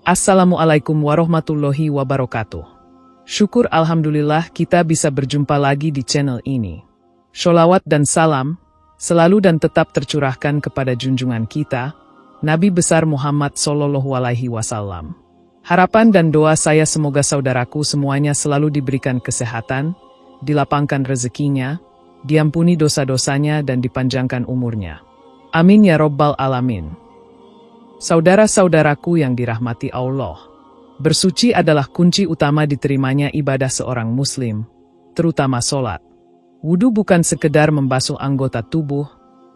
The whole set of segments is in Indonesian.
Assalamualaikum warahmatullahi wabarakatuh. Syukur alhamdulillah kita bisa berjumpa lagi di channel ini. Sholawat dan salam selalu dan tetap tercurahkan kepada junjungan kita, Nabi besar Muhammad SAW. Harapan dan doa saya semoga saudaraku semuanya selalu diberikan kesehatan, dilapangkan rezekinya, diampuni dosa-dosanya dan dipanjangkan umurnya. Amin ya Rabbal Alamin. Saudara-saudaraku yang dirahmati Allah, bersuci adalah kunci utama diterimanya ibadah seorang muslim, terutama sholat. Wudu bukan sekedar membasuh anggota tubuh,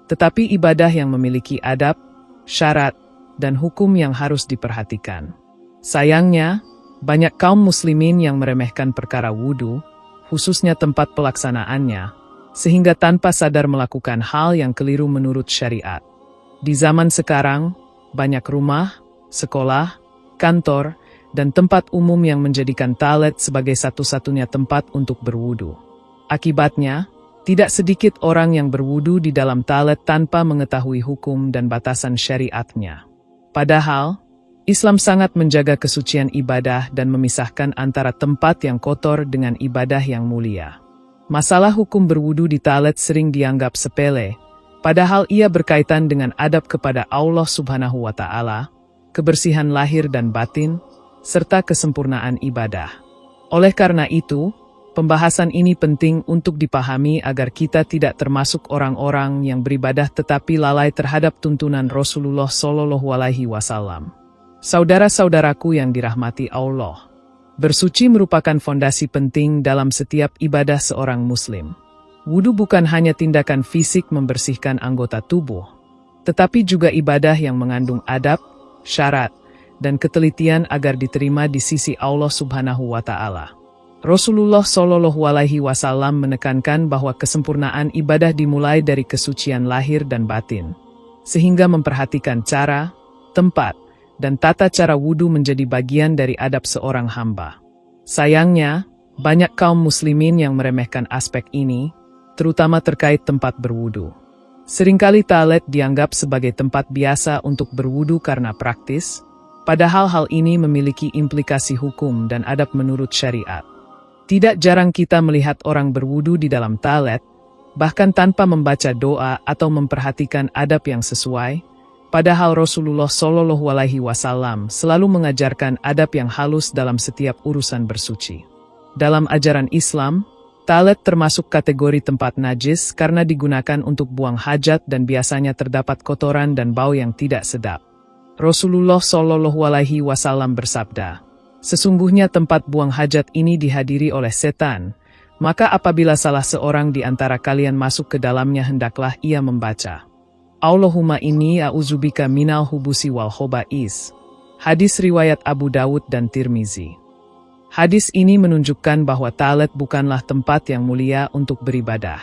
tetapi ibadah yang memiliki adab, syarat, dan hukum yang harus diperhatikan. Sayangnya, banyak kaum muslimin yang meremehkan perkara wudu, khususnya tempat pelaksanaannya, sehingga tanpa sadar melakukan hal yang keliru menurut syariat. Di zaman sekarang, banyak rumah, sekolah, kantor, dan tempat umum yang menjadikan toilet sebagai satu-satunya tempat untuk berwudu. Akibatnya, tidak sedikit orang yang berwudu di dalam toilet tanpa mengetahui hukum dan batasan syariatnya. Padahal, Islam sangat menjaga kesucian ibadah dan memisahkan antara tempat yang kotor dengan ibadah yang mulia. Masalah hukum berwudu di toilet sering dianggap sepele, padahal ia berkaitan dengan adab kepada Allah Subhanahu wa Ta'ala, kebersihan lahir dan batin, serta kesempurnaan ibadah. Oleh karena itu, pembahasan ini penting untuk dipahami agar kita tidak termasuk orang-orang yang beribadah tetapi lalai terhadap tuntunan Rasulullah SAW. Saudara-saudaraku yang dirahmati Allah, bersuci merupakan fondasi penting dalam setiap ibadah seorang muslim. Wudu bukan hanya tindakan fisik membersihkan anggota tubuh, tetapi juga ibadah yang mengandung adab, syarat, dan ketelitian agar diterima di sisi Allah Subhanahu wa Ta'ala. Rasulullah SAW menekankan bahwa kesempurnaan ibadah dimulai dari kesucian lahir dan batin, sehingga memperhatikan cara, tempat, dan tata cara wudu menjadi bagian dari adab seorang hamba. Sayangnya, banyak kaum muslimin yang meremehkan aspek ini, terutama terkait tempat berwudu. Seringkali toilet dianggap sebagai tempat biasa untuk berwudu karena praktis, padahal hal ini memiliki implikasi hukum dan adab menurut syariat. Tidak jarang kita melihat orang berwudu di dalam toilet, bahkan tanpa membaca doa atau memperhatikan adab yang sesuai, padahal Rasulullah SAW selalu mengajarkan adab yang halus dalam setiap urusan bersuci. Dalam ajaran Islam, toilet termasuk kategori tempat najis karena digunakan untuk buang hajat dan biasanya terdapat kotoran dan bau yang tidak sedap. Rasulullah SAW bersabda, "Sesungguhnya tempat buang hajat ini dihadiri oleh setan, maka apabila salah seorang di antara kalian masuk ke dalamnya hendaklah ia membaca, Allahumma inni a'udzubika minal hubusi wal khoba'is." Hadis riwayat Abu Dawud dan Tirmizi. Hadis ini menunjukkan bahwa toilet bukanlah tempat yang mulia untuk beribadah.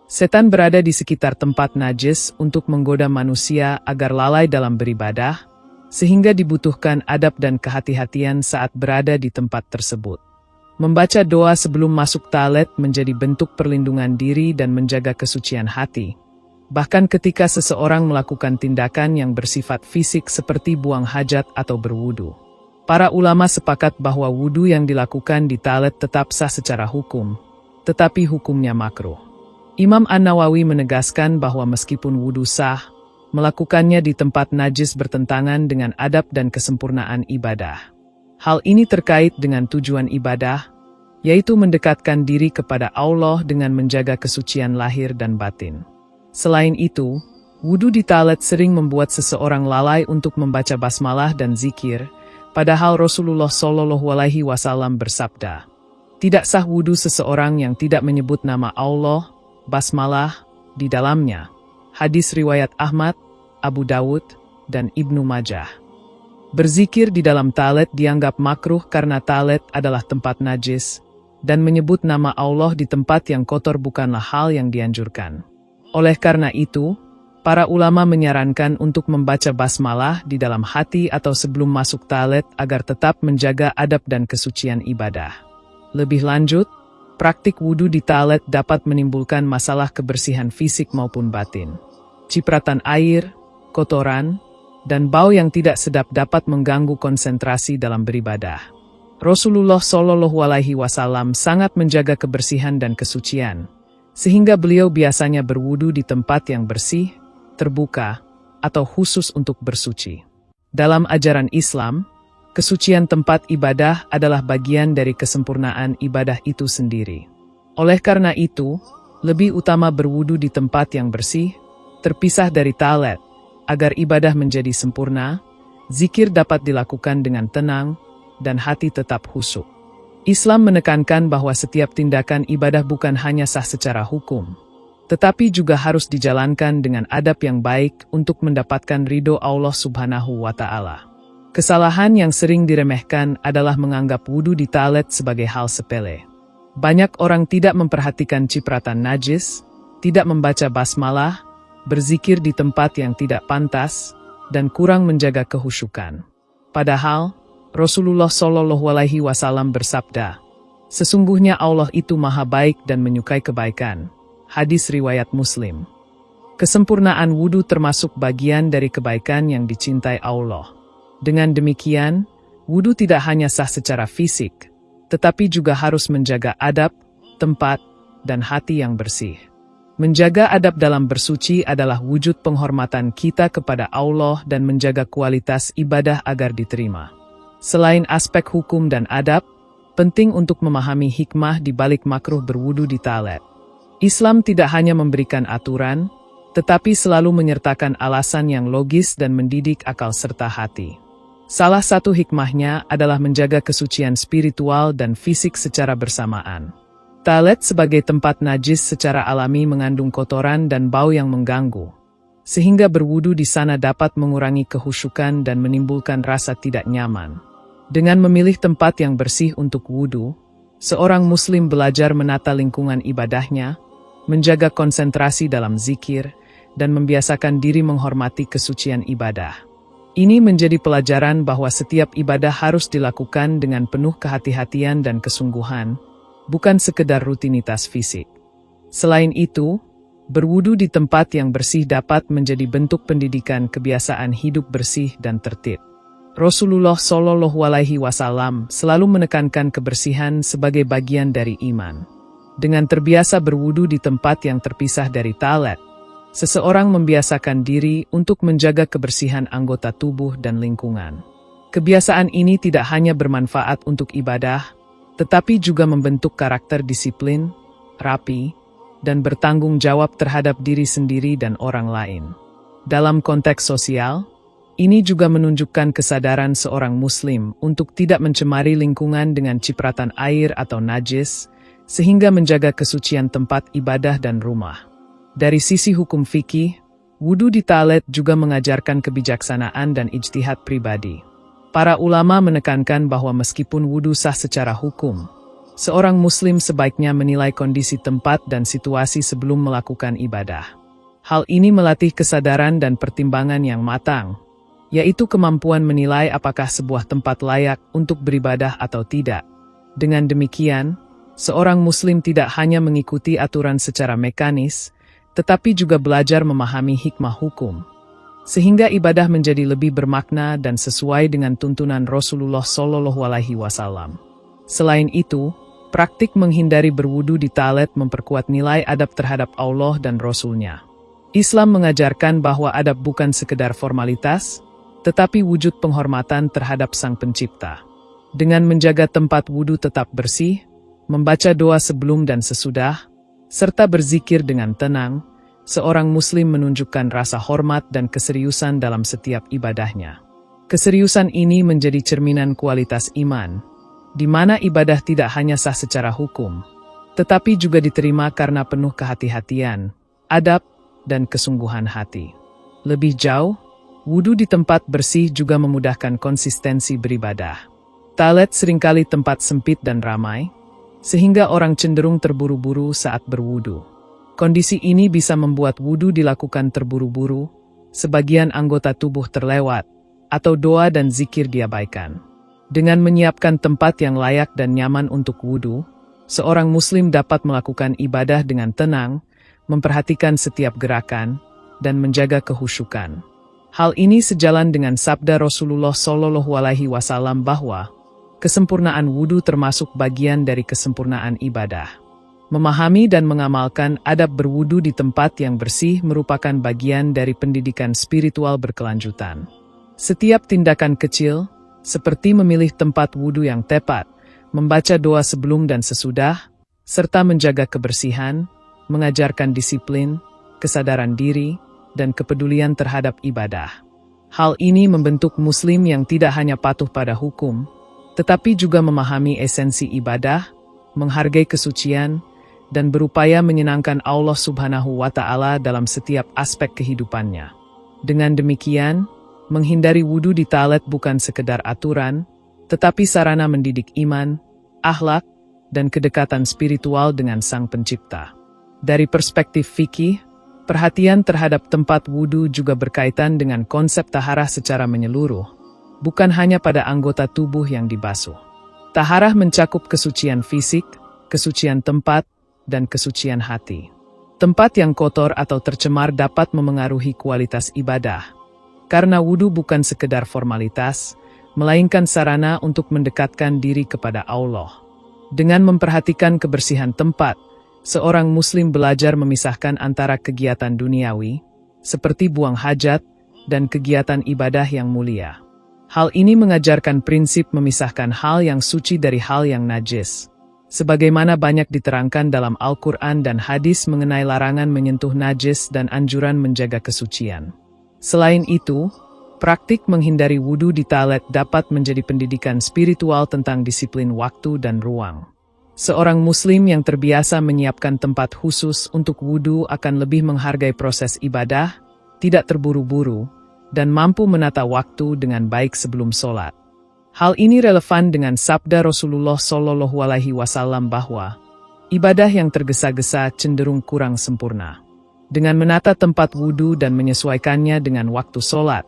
Setan berada di sekitar tempat najis untuk menggoda manusia agar lalai dalam beribadah, sehingga dibutuhkan adab dan kehati-hatian saat berada di tempat tersebut. Membaca doa sebelum masuk toilet menjadi bentuk perlindungan diri dan menjaga kesucian hati. Bahkan ketika seseorang melakukan tindakan yang bersifat fisik seperti buang hajat atau berwudu. Para ulama sepakat bahwa wudu yang dilakukan di toilet tetap sah secara hukum, tetapi hukumnya makruh. Imam An-Nawawi menegaskan bahwa meskipun wudu sah, melakukannya di tempat najis bertentangan dengan adab dan kesempurnaan ibadah. Hal ini terkait dengan tujuan ibadah, yaitu mendekatkan diri kepada Allah dengan menjaga kesucian lahir dan batin. Selain itu, wudu di toilet sering membuat seseorang lalai untuk membaca basmalah dan zikir, padahal Rasulullah SAW bersabda, "Tidak sah wudu seseorang yang tidak menyebut nama Allah, basmalah, di dalamnya." Hadis riwayat Ahmad, Abu Dawud, dan Ibnu Majah. Berzikir di dalam toilet dianggap makruh karena toilet adalah tempat najis, dan menyebut nama Allah di tempat yang kotor bukanlah hal yang dianjurkan. Oleh karena itu, para ulama menyarankan untuk membaca basmalah di dalam hati atau sebelum masuk toilet agar tetap menjaga adab dan kesucian ibadah. Lebih lanjut, praktik wudu di toilet dapat menimbulkan masalah kebersihan fisik maupun batin. Cipratan air, kotoran, dan bau yang tidak sedap dapat mengganggu konsentrasi dalam beribadah. Rasulullah Shallallahu Alaihi Wasallam sangat menjaga kebersihan dan kesucian, sehingga beliau biasanya berwudu di tempat yang bersih, terbuka, atau khusus untuk bersuci. Dalam ajaran Islam, kesucian tempat ibadah adalah bagian dari kesempurnaan ibadah itu sendiri. Oleh karena itu, lebih utama berwudu di tempat yang bersih, terpisah dari toilet, agar ibadah menjadi sempurna, zikir dapat dilakukan dengan tenang, dan hati tetap khusyuk. Islam menekankan bahwa setiap tindakan ibadah bukan hanya sah secara hukum, tetapi juga harus dijalankan dengan adab yang baik untuk mendapatkan ridho Allah Subhanahu wa Ta'ala. Kesalahan yang sering diremehkan adalah menganggap wudu di toilet sebagai hal sepele. Banyak orang tidak memperhatikan cipratan najis, tidak membaca basmalah, berzikir di tempat yang tidak pantas, dan kurang menjaga kehusyukan. Padahal, Rasulullah Shallallahu Alaihi Wasallam bersabda, "Sesungguhnya Allah itu maha baik dan menyukai kebaikan." Hadis riwayat Muslim. Kesempurnaan wudu termasuk bagian dari kebaikan yang dicintai Allah. Dengan demikian, wudu tidak hanya sah secara fisik, tetapi juga harus menjaga adab, tempat, dan hati yang bersih. Menjaga adab dalam bersuci adalah wujud penghormatan kita kepada Allah dan menjaga kualitas ibadah agar diterima. Selain aspek hukum dan adab, penting untuk memahami hikmah di balik makruh berwudu di toilet. Islam tidak hanya memberikan aturan, tetapi selalu menyertakan alasan yang logis dan mendidik akal serta hati. Salah satu hikmahnya adalah menjaga kesucian spiritual dan fisik secara bersamaan. Toilet sebagai tempat najis secara alami mengandung kotoran dan bau yang mengganggu, sehingga berwudu di sana dapat mengurangi kehusyukan dan menimbulkan rasa tidak nyaman. Dengan memilih tempat yang bersih untuk wudu, seorang muslim belajar menata lingkungan ibadahnya, menjaga konsentrasi dalam zikir, dan membiasakan diri menghormati kesucian ibadah. Ini menjadi pelajaran bahwa setiap ibadah harus dilakukan dengan penuh kehati-hatian dan kesungguhan, bukan sekedar rutinitas fisik. Selain itu, berwudu di tempat yang bersih dapat menjadi bentuk pendidikan kebiasaan hidup bersih dan tertib. Rasulullah Shallallahu Alaihi Wasallam selalu menekankan kebersihan sebagai bagian dari iman. Dengan terbiasa berwudu di tempat yang terpisah dari toilet, seseorang membiasakan diri untuk menjaga kebersihan anggota tubuh dan lingkungan. Kebiasaan ini tidak hanya bermanfaat untuk ibadah, tetapi juga membentuk karakter disiplin, rapi, dan bertanggung jawab terhadap diri sendiri dan orang lain. Dalam konteks sosial, ini juga menunjukkan kesadaran seorang muslim untuk tidak mencemari lingkungan dengan cipratan air atau najis, sehingga menjaga kesucian tempat ibadah dan rumah. Dari sisi hukum fikih, wudu di toilet juga mengajarkan kebijaksanaan dan ijtihad pribadi. Para ulama menekankan bahwa meskipun wudu sah secara hukum, seorang muslim sebaiknya menilai kondisi tempat dan situasi sebelum melakukan ibadah. Hal ini melatih kesadaran dan pertimbangan yang matang, yaitu kemampuan menilai apakah sebuah tempat layak untuk beribadah atau tidak. Dengan demikian, seorang muslim tidak hanya mengikuti aturan secara mekanis, tetapi juga belajar memahami hikmah hukum, sehingga ibadah menjadi lebih bermakna dan sesuai dengan tuntunan Rasulullah Shallallahu Alaihi Wasallam. Selain itu, praktik menghindari berwudu di toilet memperkuat nilai adab terhadap Allah dan Rasul-Nya. Islam mengajarkan bahwa adab bukan sekedar formalitas, tetapi wujud penghormatan terhadap Sang Pencipta. Dengan menjaga tempat wudu tetap bersih, membaca doa sebelum dan sesudah, serta berzikir dengan tenang, seorang muslim menunjukkan rasa hormat dan keseriusan dalam setiap ibadahnya. Keseriusan ini menjadi cerminan kualitas iman, di mana ibadah tidak hanya sah secara hukum, tetapi juga diterima karena penuh kehati-hatian, adab, dan kesungguhan hati. Lebih jauh, wudu di tempat bersih juga memudahkan konsistensi beribadah. Toilet seringkali tempat sempit dan ramai, sehingga orang cenderung terburu-buru saat berwudu. Kondisi ini bisa membuat wudu dilakukan terburu-buru, sebagian anggota tubuh terlewat, atau doa dan zikir diabaikan. Dengan menyiapkan tempat yang layak dan nyaman untuk wudu, seorang muslim dapat melakukan ibadah dengan tenang, memperhatikan setiap gerakan, dan menjaga kehusyukan. Hal ini sejalan dengan sabda Rasulullah SAW bahwa kesempurnaan wudhu termasuk bagian dari kesempurnaan ibadah. Memahami dan mengamalkan adab berwudhu di tempat yang bersih merupakan bagian dari pendidikan spiritual berkelanjutan. Setiap tindakan kecil, seperti memilih tempat wudhu yang tepat, membaca doa sebelum dan sesudah, serta menjaga kebersihan, mengajarkan disiplin, kesadaran diri, dan kepedulian terhadap ibadah. Hal ini membentuk muslim yang tidak hanya patuh pada hukum, tetapi juga memahami esensi ibadah, menghargai kesucian, dan berupaya menyenangkan Allah Subhanahu wa Ta'ala dalam setiap aspek kehidupannya. Dengan demikian, menghindari wudhu di toilet bukan sekedar aturan, tetapi sarana mendidik iman, akhlak, dan kedekatan spiritual dengan Sang Pencipta. Dari perspektif fikih, perhatian terhadap tempat wudhu juga berkaitan dengan konsep taharah secara menyeluruh, bukan hanya pada anggota tubuh yang dibasuh. Taharah mencakup kesucian fisik, kesucian tempat, dan kesucian hati. Tempat yang kotor atau tercemar dapat memengaruhi kualitas ibadah, karena wudhu bukan sekedar formalitas, melainkan sarana untuk mendekatkan diri kepada Allah. Dengan memperhatikan kebersihan tempat, seorang muslim belajar memisahkan antara kegiatan duniawi, seperti buang hajat, dan kegiatan ibadah yang mulia. Hal ini mengajarkan prinsip memisahkan hal yang suci dari hal yang najis. Sebagaimana banyak diterangkan dalam Al-Quran dan hadis mengenai larangan menyentuh najis dan anjuran menjaga kesucian. Selain itu, praktik menghindari wudhu di toilet dapat menjadi pendidikan spiritual tentang disiplin waktu dan ruang. Seorang muslim yang terbiasa menyiapkan tempat khusus untuk wudhu akan lebih menghargai proses ibadah, tidak terburu-buru, dan mampu menata waktu dengan baik sebelum sholat. Hal ini relevan dengan sabda Rasulullah SAW bahwa ibadah yang tergesa-gesa cenderung kurang sempurna. Dengan menata tempat wudhu dan menyesuaikannya dengan waktu sholat,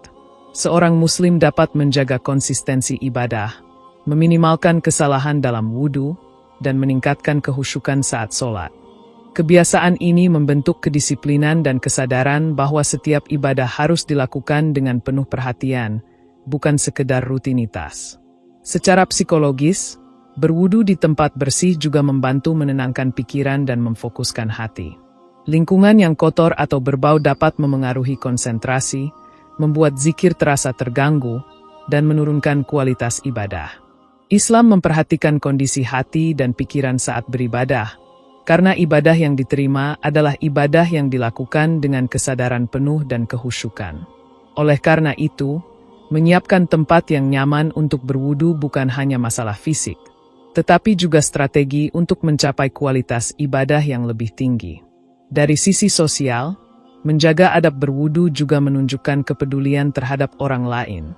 seorang muslim dapat menjaga konsistensi ibadah, meminimalkan kesalahan dalam wudhu, dan meningkatkan kehusyukan saat sholat. Kebiasaan ini membentuk kedisiplinan dan kesadaran bahwa setiap ibadah harus dilakukan dengan penuh perhatian, bukan sekedar rutinitas. Secara psikologis, berwudu di tempat bersih juga membantu menenangkan pikiran dan memfokuskan hati. Lingkungan yang kotor atau berbau dapat memengaruhi konsentrasi, membuat zikir terasa terganggu, dan menurunkan kualitas ibadah. Islam memperhatikan kondisi hati dan pikiran saat beribadah, karena ibadah yang diterima adalah ibadah yang dilakukan dengan kesadaran penuh dan kehusyukan. Oleh karena itu, menyiapkan tempat yang nyaman untuk berwudu bukan hanya masalah fisik, tetapi juga strategi untuk mencapai kualitas ibadah yang lebih tinggi. Dari sisi sosial, menjaga adab berwudu juga menunjukkan kepedulian terhadap orang lain.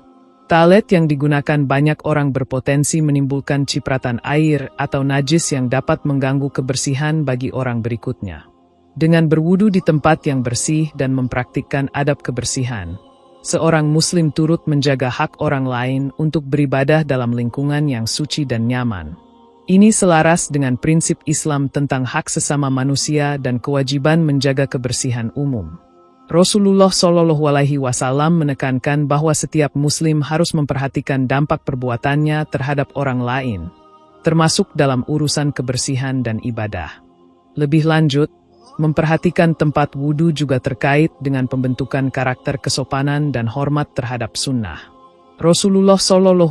Toilet yang digunakan banyak orang berpotensi menimbulkan cipratan air atau najis yang dapat mengganggu kebersihan bagi orang berikutnya. Dengan berwudu di tempat yang bersih dan mempraktikkan adab kebersihan, seorang muslim turut menjaga hak orang lain untuk beribadah dalam lingkungan yang suci dan nyaman. Ini selaras dengan prinsip Islam tentang hak sesama manusia dan kewajiban menjaga kebersihan umum. Rasulullah SAW menekankan bahwa setiap muslim harus memperhatikan dampak perbuatannya terhadap orang lain, termasuk dalam urusan kebersihan dan ibadah. Lebih lanjut, memperhatikan tempat wudu juga terkait dengan pembentukan karakter kesopanan dan hormat terhadap sunnah. Rasulullah SAW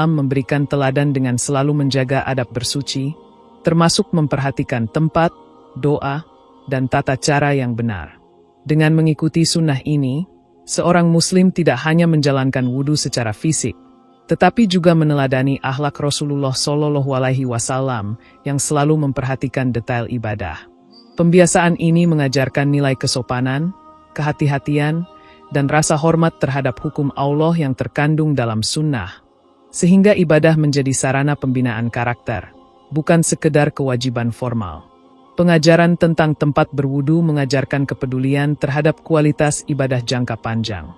memberikan teladan dengan selalu menjaga adab bersuci, termasuk memperhatikan tempat, doa, dan tata cara yang benar. Dengan mengikuti sunnah ini, seorang muslim tidak hanya menjalankan wudu secara fisik, tetapi juga meneladani akhlak Rasulullah SAW yang selalu memperhatikan detail ibadah. Pembiasaan ini mengajarkan nilai kesopanan, kehati-hatian, dan rasa hormat terhadap hukum Allah yang terkandung dalam sunnah, sehingga ibadah menjadi sarana pembinaan karakter, bukan sekedar kewajiban formal. Pengajaran tentang tempat berwudu mengajarkan kepedulian terhadap kualitas ibadah jangka panjang.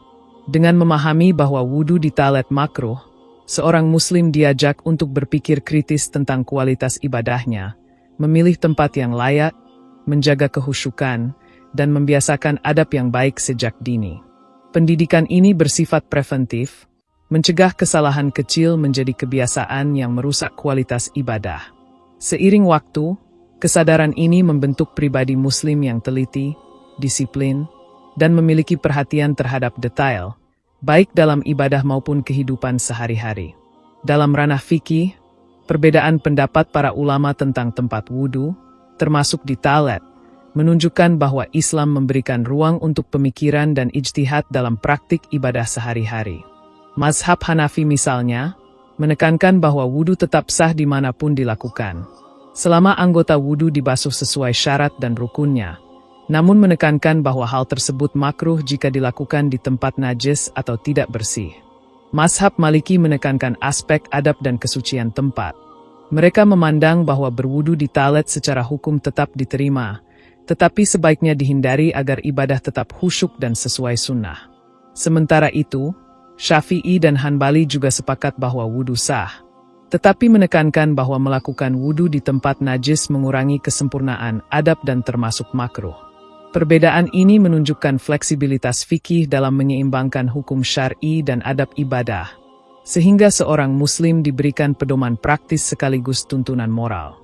Dengan memahami bahwa wudu di toilet makruh, seorang muslim diajak untuk berpikir kritis tentang kualitas ibadahnya, memilih tempat yang layak, menjaga kehusyukan, dan membiasakan adab yang baik sejak dini. Pendidikan ini bersifat preventif, mencegah kesalahan kecil menjadi kebiasaan yang merusak kualitas ibadah. Seiring waktu, kesadaran ini membentuk pribadi Muslim yang teliti, disiplin, dan memiliki perhatian terhadap detail, baik dalam ibadah maupun kehidupan sehari-hari. Dalam ranah fikih, perbedaan pendapat para ulama tentang tempat wudhu, termasuk di talet, menunjukkan bahwa Islam memberikan ruang untuk pemikiran dan ijtihad dalam praktik ibadah sehari-hari. Mazhab Hanafi misalnya, menekankan bahwa wudhu tetap sah dimanapun dilakukan, selama anggota wudhu dibasuh sesuai syarat dan rukunnya, namun menekankan bahwa hal tersebut makruh jika dilakukan di tempat najis atau tidak bersih. Mazhab Maliki menekankan aspek adab dan kesucian tempat. Mereka memandang bahwa berwudhu di talet secara hukum tetap diterima, tetapi sebaiknya dihindari agar ibadah tetap khusyuk dan sesuai sunnah. Sementara itu, Syafi'i dan Hanbali juga sepakat bahwa wudhu sah, tetapi menekankan bahwa melakukan wudhu di tempat najis mengurangi kesempurnaan adab dan termasuk makruh. Perbedaan ini menunjukkan fleksibilitas fikih dalam menyeimbangkan hukum syar'i dan adab ibadah, sehingga seorang Muslim diberikan pedoman praktis sekaligus tuntunan moral.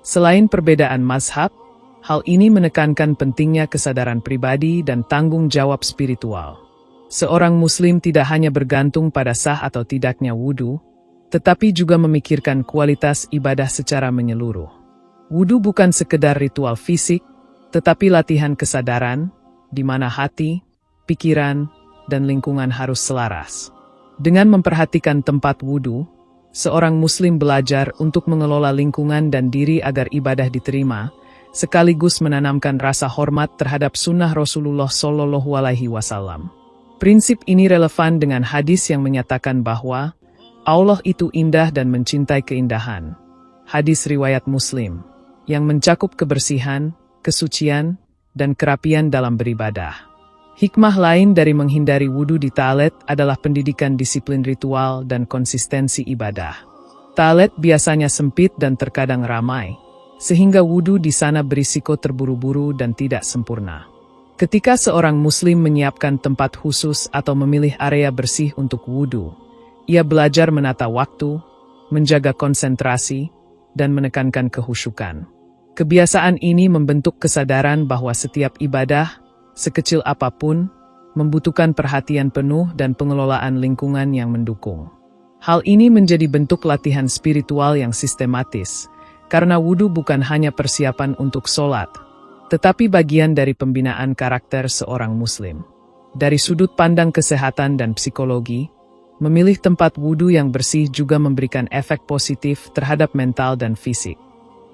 Selain perbedaan mazhab, hal ini menekankan pentingnya kesadaran pribadi dan tanggung jawab spiritual. Seorang Muslim tidak hanya bergantung pada sah atau tidaknya wudhu, tetapi juga memikirkan kualitas ibadah secara menyeluruh. Wudhu bukan sekedar ritual fisik, tetapi latihan kesadaran, di mana hati, pikiran, dan lingkungan harus selaras. Dengan memperhatikan tempat wudhu, seorang Muslim belajar untuk mengelola lingkungan dan diri agar ibadah diterima, sekaligus menanamkan rasa hormat terhadap sunnah Rasulullah Shallallahu Alaihi Wasallam. Prinsip ini relevan dengan hadis yang menyatakan bahwa Allah itu indah dan mencintai keindahan. Hadis riwayat Muslim, yang mencakup kebersihan, kesucian, dan kerapian dalam beribadah. Hikmah lain dari menghindari wudhu di talet adalah pendidikan disiplin ritual dan konsistensi ibadah. Talet biasanya sempit dan terkadang ramai, sehingga wudhu di sana berisiko terburu-buru dan tidak sempurna. Ketika seorang Muslim menyiapkan tempat khusus atau memilih area bersih untuk wudhu, ia belajar menata waktu, menjaga konsentrasi, dan menekankan kehusyukan. Kebiasaan ini membentuk kesadaran bahwa setiap ibadah, sekecil apapun, membutuhkan perhatian penuh dan pengelolaan lingkungan yang mendukung. Hal ini menjadi bentuk latihan spiritual yang sistematis, karena wudhu bukan hanya persiapan untuk sholat, tetapi bagian dari pembinaan karakter seorang Muslim. Dari sudut pandang kesehatan dan psikologi, memilih tempat wudhu yang bersih juga memberikan efek positif terhadap mental dan fisik.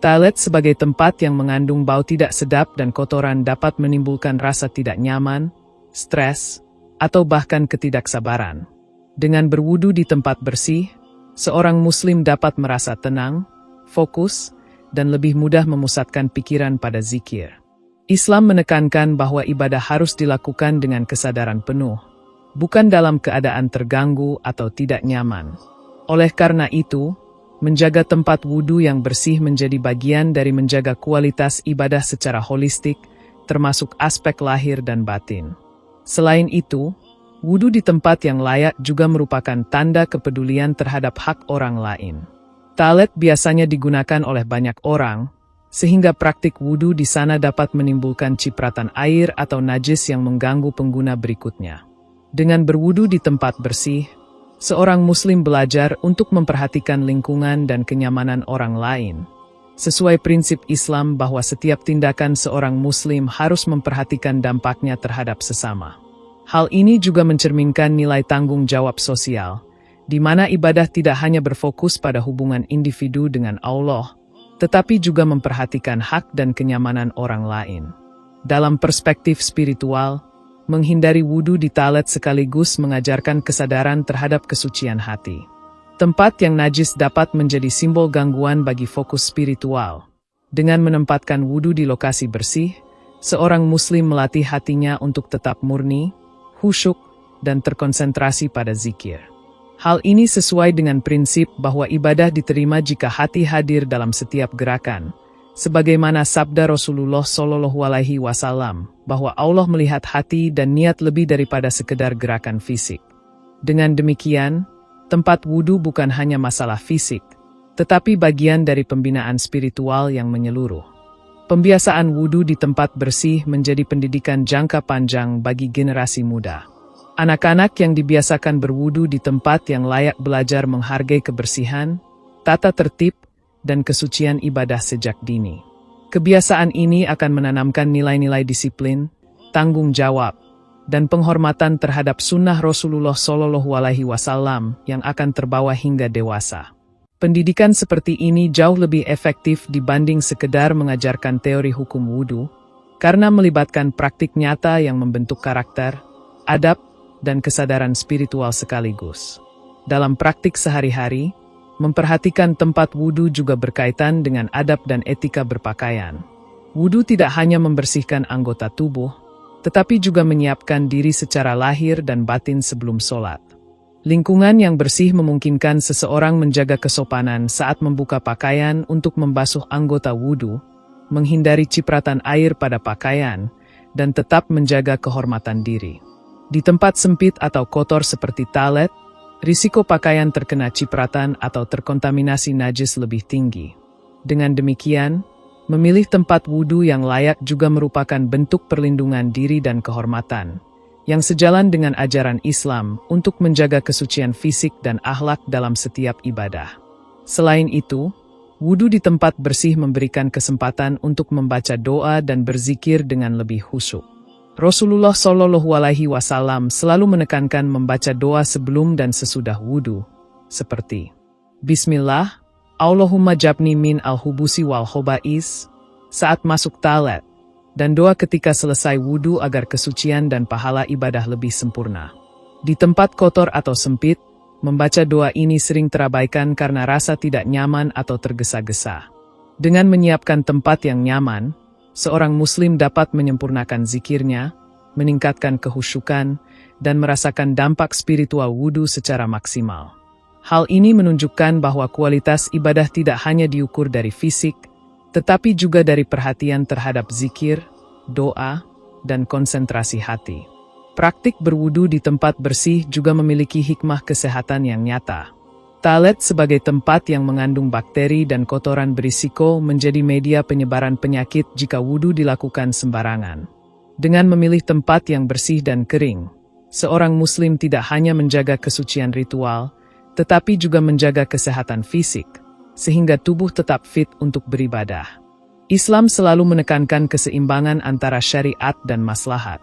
Talet sebagai tempat yang mengandung bau tidak sedap dan kotoran dapat menimbulkan rasa tidak nyaman, stres, atau bahkan ketidaksabaran. Dengan berwudhu di tempat bersih, seorang Muslim dapat merasa tenang, fokus, dan lebih mudah memusatkan pikiran pada zikir. Islam menekankan bahwa ibadah harus dilakukan dengan kesadaran penuh, bukan dalam keadaan terganggu atau tidak nyaman. Oleh karena itu, menjaga tempat wudhu yang bersih menjadi bagian dari menjaga kualitas ibadah secara holistik, termasuk aspek lahir dan batin. Selain itu, wudhu di tempat yang layak juga merupakan tanda kepedulian terhadap hak orang lain. Talet biasanya digunakan oleh banyak orang, sehingga praktik wudhu di sana dapat menimbulkan cipratan air atau najis yang mengganggu pengguna berikutnya. Dengan berwudhu di tempat bersih, seorang Muslim belajar untuk memperhatikan lingkungan dan kenyamanan orang lain. Sesuai prinsip Islam bahwa setiap tindakan seorang Muslim harus memperhatikan dampaknya terhadap sesama. Hal ini juga mencerminkan nilai tanggung jawab sosial, di mana ibadah tidak hanya berfokus pada hubungan individu dengan Allah, tetapi juga memperhatikan hak dan kenyamanan orang lain. Dalam perspektif spiritual, menghindari wudhu di talet sekaligus mengajarkan kesadaran terhadap kesucian hati. Tempat yang najis dapat menjadi simbol gangguan bagi fokus spiritual. Dengan menempatkan wudhu di lokasi bersih, seorang Muslim melatih hatinya untuk tetap murni, khusyuk, dan terkonsentrasi pada zikir. Hal ini sesuai dengan prinsip bahwa ibadah diterima jika hati hadir dalam setiap gerakan, Sebagaimana sabda Rasulullah Shallallahu Alaihi Wasallam bahwa Allah melihat hati dan niat lebih daripada sekedar gerakan fisik. Dengan demikian, tempat wudhu bukan hanya masalah fisik, tetapi bagian dari pembinaan spiritual yang menyeluruh. Pembiasaan wudhu di tempat bersih menjadi pendidikan jangka panjang bagi generasi muda. Anak-anak yang dibiasakan berwudhu di tempat yang layak belajar menghargai kebersihan, tata tertib, dan kesucian ibadah sejak dini. Kebiasaan ini akan menanamkan nilai-nilai disiplin, tanggung jawab, dan penghormatan terhadap sunnah Rasulullah Shallallahu Alaihi Wasallam yang akan terbawa hingga dewasa. Pendidikan seperti ini jauh lebih efektif dibanding sekedar mengajarkan teori hukum wudhu, karena melibatkan praktik nyata yang membentuk karakter, adab, dan kesadaran spiritual sekaligus. Dalam praktik sehari-hari, memperhatikan tempat wudhu juga berkaitan dengan adab dan etika berpakaian. Wudhu tidak hanya membersihkan anggota tubuh, tetapi juga menyiapkan diri secara lahir dan batin sebelum sholat. Lingkungan yang bersih memungkinkan seseorang menjaga kesopanan saat membuka pakaian untuk membasuh anggota wudhu, menghindari cipratan air pada pakaian, dan tetap menjaga kehormatan diri. Di tempat sempit atau kotor seperti toilet, risiko pakaian terkena cipratan atau terkontaminasi najis lebih tinggi. Dengan demikian, memilih tempat wudhu yang layak juga merupakan bentuk perlindungan diri dan kehormatan, yang sejalan dengan ajaran Islam untuk menjaga kesucian fisik dan akhlak dalam setiap ibadah. Selain itu, wudhu di tempat bersih memberikan kesempatan untuk membaca doa dan berzikir dengan lebih khusyuk. Rasulullah Shallallahu Alaihi Wasallam selalu menekankan membaca doa sebelum dan sesudah wudhu, seperti Bismillah, Allahumma jabni min al-hubusi wal khobais, saat masuk toilet, dan doa ketika selesai wudhu agar kesucian dan pahala ibadah lebih sempurna. Di tempat kotor atau sempit, membaca doa ini sering terabaikan karena rasa tidak nyaman atau tergesa-gesa. Dengan menyiapkan tempat yang nyaman, seorang muslim dapat menyempurnakan zikirnya, meningkatkan kehusyukan, dan merasakan dampak spiritual wudhu secara maksimal. Hal ini menunjukkan bahwa kualitas ibadah tidak hanya diukur dari fisik, tetapi juga dari perhatian terhadap zikir, doa, dan konsentrasi hati. Praktik berwudu di tempat bersih juga memiliki hikmah kesehatan yang nyata. Toilet sebagai tempat yang mengandung bakteri dan kotoran berisiko menjadi media penyebaran penyakit jika wudhu dilakukan sembarangan. Dengan memilih tempat yang bersih dan kering, seorang muslim tidak hanya menjaga kesucian ritual, tetapi juga menjaga kesehatan fisik, sehingga tubuh tetap fit untuk beribadah. Islam selalu menekankan keseimbangan antara syariat dan maslahat.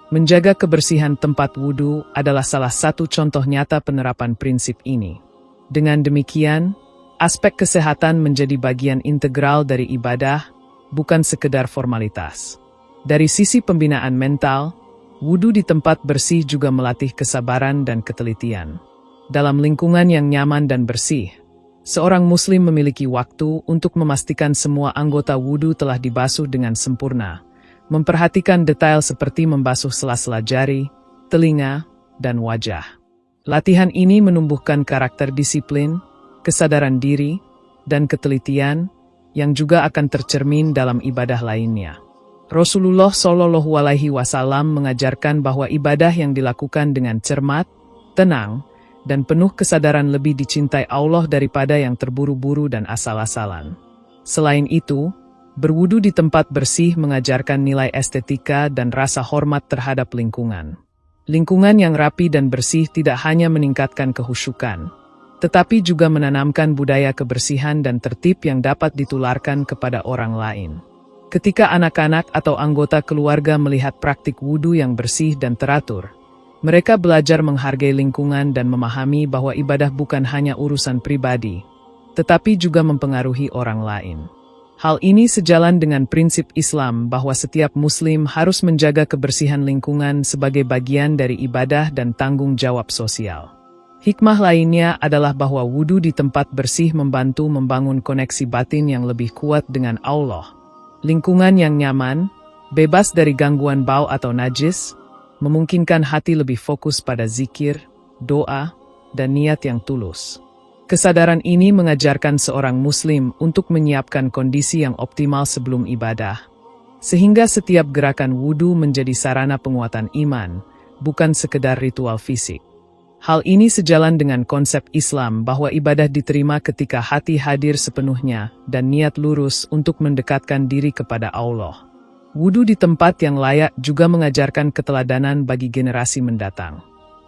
Menjaga kebersihan tempat wudhu adalah salah satu contoh nyata penerapan prinsip ini. Dengan demikian, aspek kesehatan menjadi bagian integral dari ibadah, bukan sekedar formalitas. Dari sisi pembinaan mental, wudhu di tempat bersih juga melatih kesabaran dan ketelitian. Dalam lingkungan yang nyaman dan bersih, seorang muslim memiliki waktu untuk memastikan semua anggota wudhu telah dibasuh dengan sempurna, memperhatikan detail seperti membasuh sela-sela jari, telinga, dan wajah. Latihan ini menumbuhkan karakter disiplin, kesadaran diri, dan ketelitian yang juga akan tercermin dalam ibadah lainnya. Rasulullah Shallallahu Alaihi Wasallam mengajarkan bahwa ibadah yang dilakukan dengan cermat, tenang, dan penuh kesadaran lebih dicintai Allah daripada yang terburu-buru dan asal-asalan. Selain itu, berwudu di tempat bersih mengajarkan nilai estetika dan rasa hormat terhadap lingkungan. Lingkungan yang rapi dan bersih tidak hanya meningkatkan kehusyukan, tetapi juga menanamkan budaya kebersihan dan tertib yang dapat ditularkan kepada orang lain. Ketika anak-anak atau anggota keluarga melihat praktik wudu yang bersih dan teratur, mereka belajar menghargai lingkungan dan memahami bahwa ibadah bukan hanya urusan pribadi, tetapi juga mempengaruhi orang lain. Hal ini sejalan dengan prinsip Islam bahwa setiap muslim harus menjaga kebersihan lingkungan sebagai bagian dari ibadah dan tanggung jawab sosial. Hikmah lainnya adalah bahwa wudu di tempat bersih membantu membangun koneksi batin yang lebih kuat dengan Allah. Lingkungan yang nyaman, bebas dari gangguan bau atau najis, memungkinkan hati lebih fokus pada zikir, doa, dan niat yang tulus. Kesadaran ini mengajarkan seorang Muslim untuk menyiapkan kondisi yang optimal sebelum ibadah, sehingga setiap gerakan wudhu menjadi sarana penguatan iman, bukan sekedar ritual fisik. Hal ini sejalan dengan konsep Islam bahwa ibadah diterima ketika hati hadir sepenuhnya dan niat lurus untuk mendekatkan diri kepada Allah. Wudhu di tempat yang layak juga mengajarkan keteladanan bagi generasi mendatang.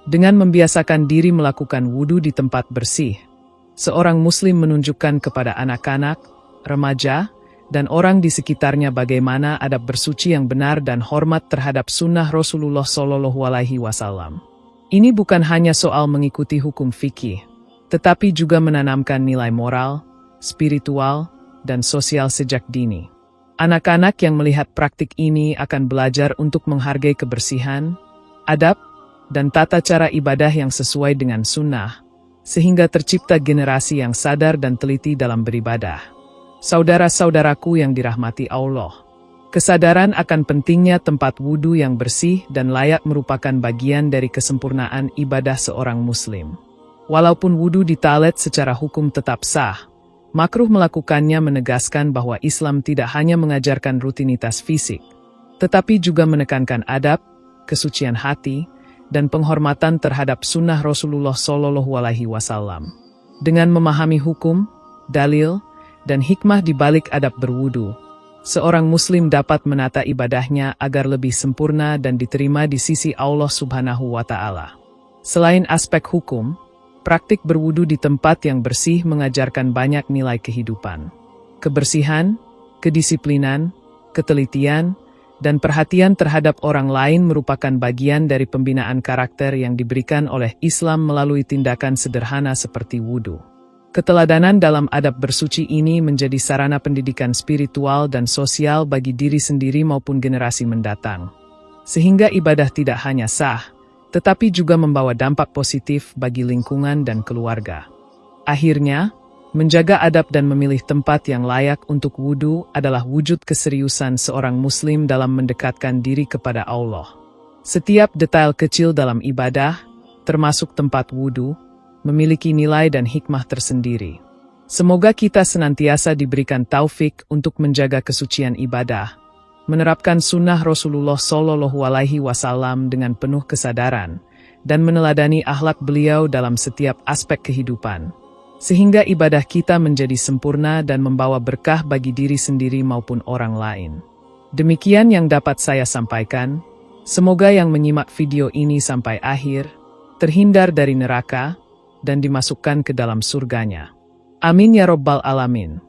Dengan membiasakan diri melakukan wudhu di tempat bersih, seorang Muslim menunjukkan kepada anak-anak, remaja, dan orang di sekitarnya bagaimana adab bersuci yang benar dan hormat terhadap sunnah Rasulullah SAW. Ini bukan hanya soal mengikuti hukum fikih, tetapi juga menanamkan nilai moral, spiritual, dan sosial sejak dini. Anak-anak yang melihat praktik ini akan belajar untuk menghargai kebersihan, adab, dan tata cara ibadah yang sesuai dengan sunnah, sehingga tercipta generasi yang sadar dan teliti dalam beribadah. Saudara-saudaraku yang dirahmati Allah, kesadaran akan pentingnya tempat wudhu yang bersih dan layak merupakan bagian dari kesempurnaan ibadah seorang Muslim. Walaupun wudhu di toilet secara hukum tetap sah, makruh melakukannya menegaskan bahwa Islam tidak hanya mengajarkan rutinitas fisik, tetapi juga menekankan adab, kesucian hati, dan penghormatan terhadap sunnah Rasulullah SAW. Dengan memahami hukum, dalil, dan hikmah di balik adab berwudu, seorang Muslim dapat menata ibadahnya agar lebih sempurna dan diterima di sisi Allah Subhanahu wa Ta'ala. Selain aspek hukum, praktik berwudu di tempat yang bersih mengajarkan banyak nilai kehidupan. Kebersihan, kedisiplinan, ketelitian, dan perhatian terhadap orang lain merupakan bagian dari pembinaan karakter yang diberikan oleh Islam melalui tindakan sederhana seperti wudhu. Keteladanan dalam adab bersuci ini menjadi sarana pendidikan spiritual dan sosial bagi diri sendiri maupun generasi mendatang, sehingga ibadah tidak hanya sah, tetapi juga membawa dampak positif bagi lingkungan dan keluarga. Akhirnya, menjaga adab dan memilih tempat yang layak untuk wudhu adalah wujud keseriusan seorang Muslim dalam mendekatkan diri kepada Allah. Setiap detail kecil dalam ibadah, termasuk tempat wudhu, memiliki nilai dan hikmah tersendiri. Semoga kita senantiasa diberikan taufik untuk menjaga kesucian ibadah, menerapkan sunnah Rasulullah SAW dengan penuh kesadaran, dan meneladani akhlak beliau dalam setiap aspek kehidupan, sehingga ibadah kita menjadi sempurna dan membawa berkah bagi diri sendiri maupun orang lain. Demikian yang dapat saya sampaikan. Semoga yang menyimak video ini sampai akhir, terhindar dari neraka, dan dimasukkan ke dalam surganya. Amin ya Rabbal Alamin.